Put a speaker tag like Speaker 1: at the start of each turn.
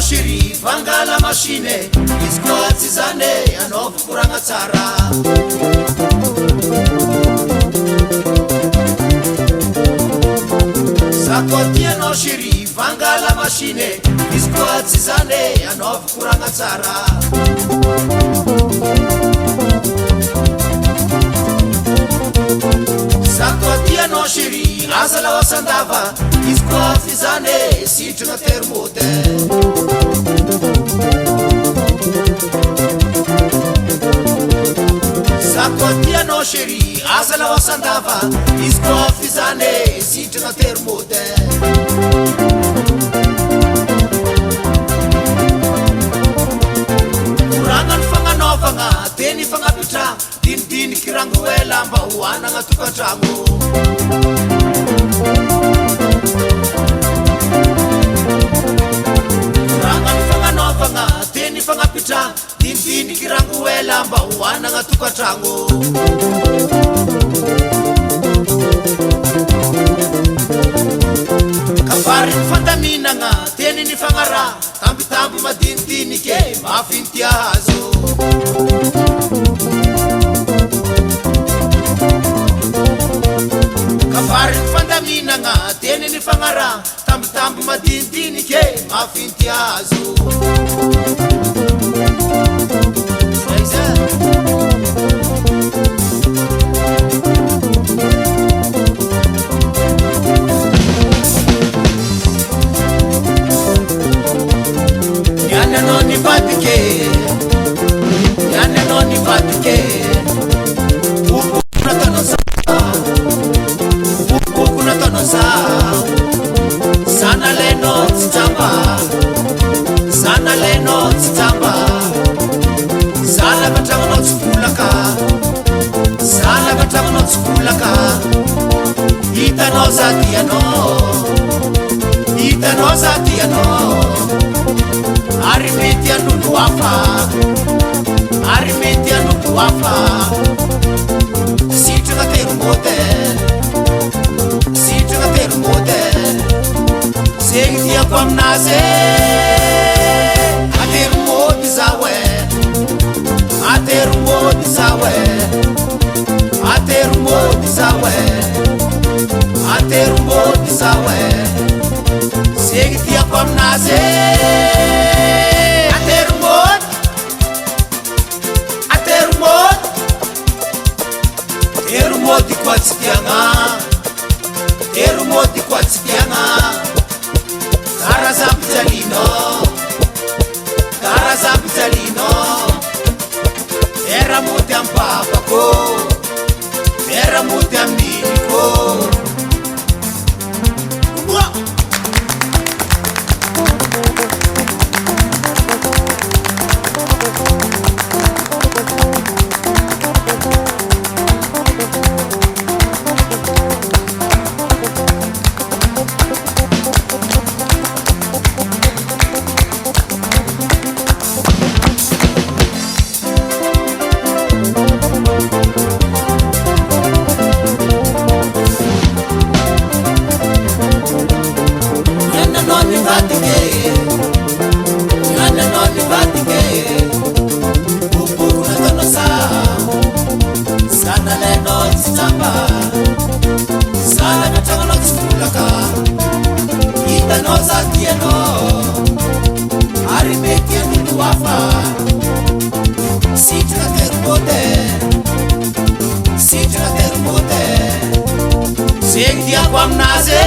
Speaker 1: shiri vangala mashine iskoatsi zane anovukuranga tsara sakotia no shiri vangala mashine iskoatsi zane anovukuranga tsara sakotia no shiri azala wasandava iskoatsi zane sitrina termote sakotia no shiri azala wasandava iskoatsi zane sitrina termote kuranga nfanganovanga teni fangapitra dindini kirangu welamba uananga tukatrangu teni fangapitra dindini kirangu welamba uananga tukatrangu kafari fandaminanga teni ni fangara tambi madindini ke mafintiazo kafari fandaminanga teni ni fangara tambi madindini ke mafintiazo itanozaatiano arimetianu nuafa sitrina termote segitiako aminazy atermoty zawe segitiako aminazy terumoti kwatsikianga karazapitalino eramuti ampapako eramuti aminiko segitiako aminazy